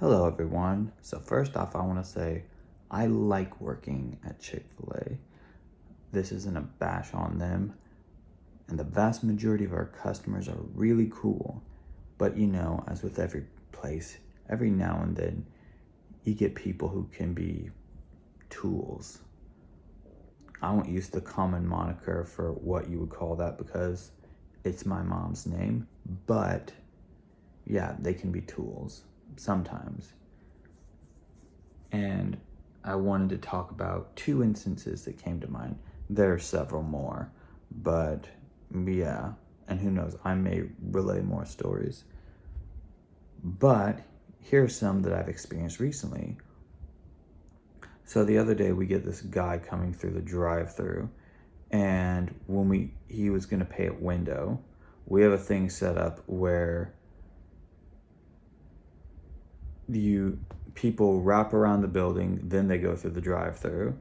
Hello, everyone. So, first off, I want to say I like working at Chick-fil-A. This isn't a bash on them, and the vast majority of our customers are really cool. But as with every place, every now and then you get people who can be tools. I won't use the common moniker for what you would call that because it's my mom's name, but yeah, they can be tools sometimes. And I wanted to talk about two instances that came to mind. There are several more, but yeah, and who knows, I may relay more stories. But here are some that I've experienced recently. So the other day we get this guy coming through the drive-through, and when he was going to pay at window, we have a thing set up where people wrap around the building, then they go through the drive-through.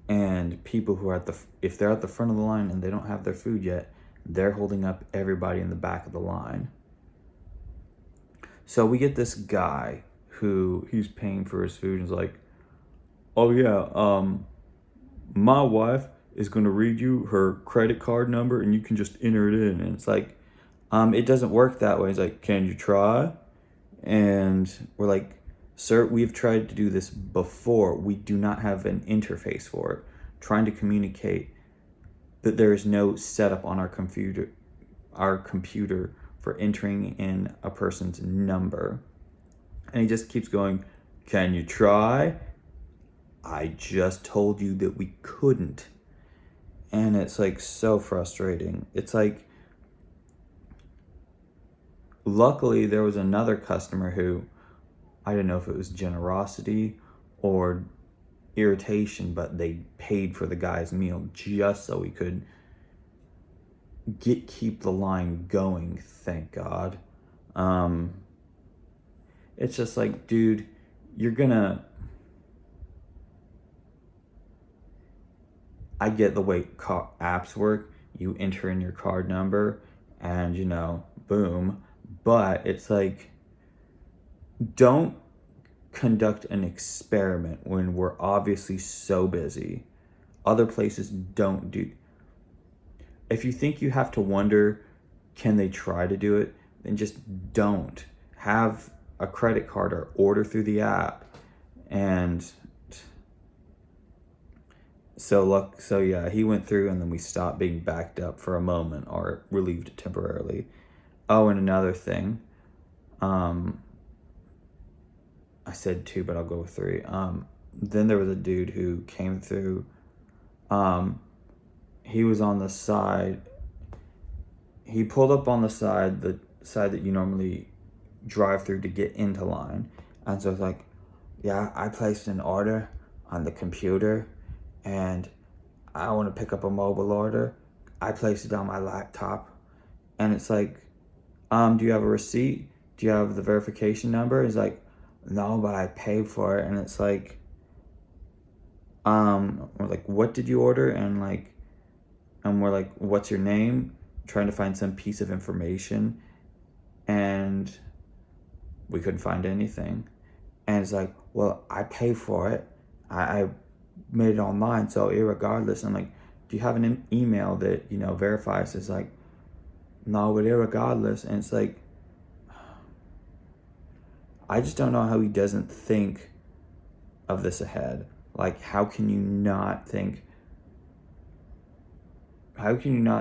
And people who are if they're at the front of the line and they don't have their food yet, they're holding up everybody in the back of the line. So we get this guy who he's paying for his food and is like, "Oh yeah, my wife is going to read you her credit card number and you can just enter it in." And it's like, it doesn't work that way. He's like, "Can you try?" And we're like, "Sir, we've tried to do this before. We do not have an interface for it." Trying to communicate that there is no setup on our computer for entering in a person's number. And he just keeps going, "Can you try? I just told you that we couldn't." And it's like so frustrating. It's like, luckily there was another customer who, I don't know if it was generosity or irritation, but they paid for the guy's meal just so we could keep the line going, thank God. It's just like, dude, I get the way apps work. You enter in your card number and boom. But it's like, don't conduct an experiment when we're obviously so busy. Other places don't do. If you think you have to wonder, can they try to do it? Then just don't. Have a credit card or order through the app. And so yeah, he went through and then we stopped being backed up for a moment, or relieved temporarily. Oh, and another thing. I said two, but I'll go with three. Then there was a dude who came through. He was on the side. He pulled up on the side that you normally drive through to get into line. And so it's like, "Yeah, I placed an order on the computer and I want to pick up a mobile order. I placed it on my laptop." And it's like, "Do you have a receipt? Do you have the verification number?" He's like, "No, but I paid for it." And it's like, we're like, "What did you order?" And we're like, "What's your name?" Trying to find some piece of information, and we couldn't find anything. And it's like, "Well, I paid for it. I made it online, so irregardless." I'm like, "Do you have an email that verifies?" It's like, "No, but irregardless." And it's like, I just don't know how he doesn't think of this ahead. Like, how can you not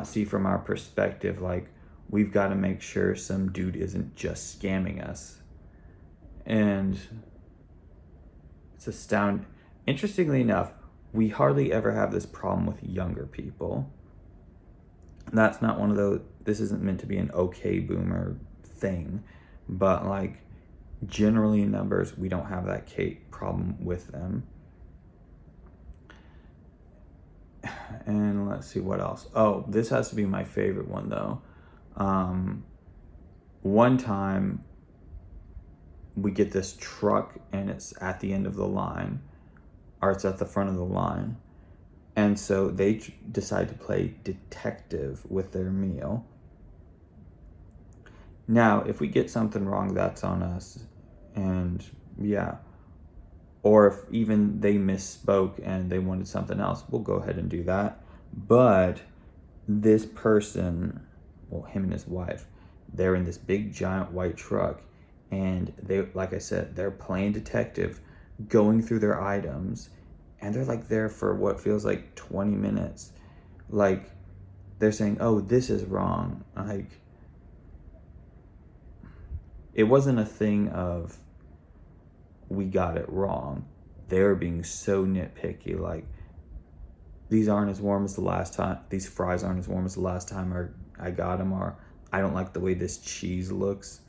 see from our perspective, like, we've got to make sure some dude isn't just scamming us? And it's astounding. Interestingly enough, we hardly ever have this problem with younger people. That's not one of those, this isn't meant to be an okay boomer thing, but like, generally in numbers, we don't have that problem with them. And let's see what else. Oh, this has to be my favorite one though. One time we get this truck and it's at the end of the line, or it's at the front of the line. And so they decide to play detective with their meal. Now, if we get something wrong, that's on us. And yeah, or if even they misspoke and they wanted something else, we'll go ahead and do that. But this person, well, him and his wife, they're in this big giant white truck, and they, like I said, they're playing detective, going through their items, and they're like there for what feels like 20 minutes. Like, they're saying, oh, this is wrong. Like, it wasn't a thing of we got it wrong. They were being so nitpicky. Like, these aren't as warm as the last time. These fries aren't as warm as the last time I got them. Or I don't like the way this cheese looks.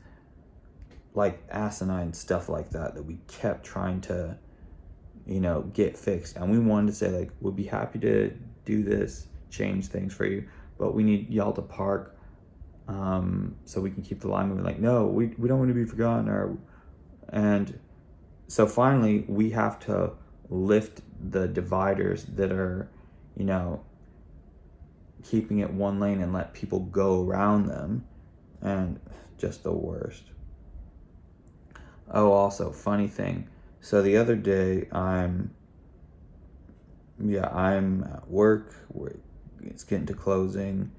Like asinine stuff like that we kept trying to, get fixed. And we wanted to say, like, we'll be happy to do this, change things for you, but we need y'all to park so we can keep the line moving. Like, no, we don't want to be forgotten. And so finally we have to lift the dividers that are, keeping it one lane and let people go around them. And just the worst. Oh, also, funny thing. So the other day, I'm at work. It's getting to closing,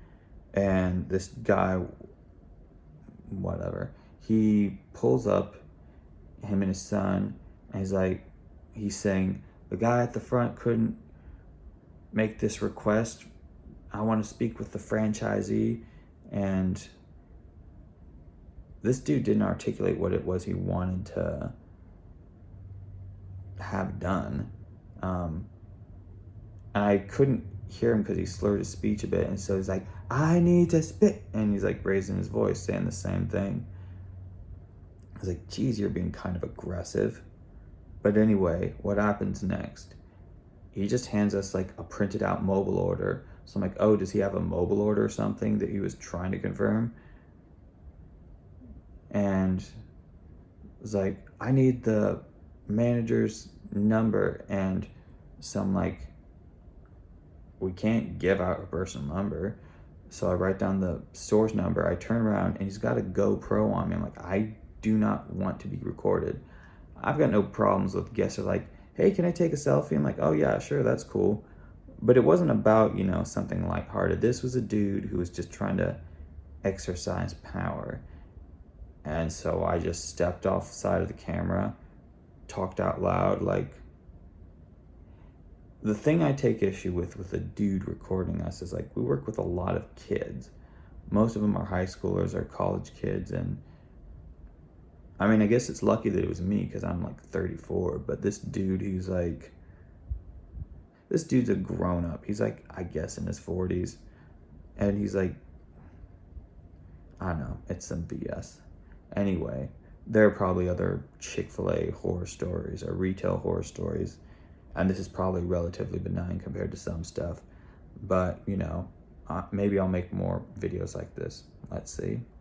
and this guy, whatever, he pulls up, him and his son, and he's saying, the guy at the front couldn't make this request. I want to speak with the franchisee. And this dude didn't articulate what it was he wanted to have done. And I couldn't hear him because he slurred his speech a bit. And so he's like, I need to spit. And he's like raising his voice, saying the same thing. I was like, geez, you're being kind of aggressive. But anyway, what happens next? He just hands us like a printed out mobile order. So I'm like, oh, does he have a mobile order or something that he was trying to confirm? And was like, I need the manager's number. And so I'm like, we can't give out a personal number. So I write down the source number. I turn around and he's got a GoPro on me. I'm like, I do not want to be recorded. I've got no problems with guests who are like, hey, can I take a selfie? I'm like, oh yeah, sure, that's cool. But it wasn't about, something lighthearted. This was a dude who was just trying to exercise power. And so I just stepped off the side of the camera, talked out loud. Like, the thing I take issue with a dude recording us is, like, we work with a lot of kids. Most of them are high schoolers or college kids. And I mean, I guess it's lucky that it was me because I'm like 34. But this dude, this dude's a grown up. He's like, I guess in his 40s. And he's like, I don't know, it's some BS. Anyway, there are probably other Chick-fil-A horror stories or retail horror stories. And this is probably relatively benign compared to some stuff. But, maybe I'll make more videos like this. Let's see.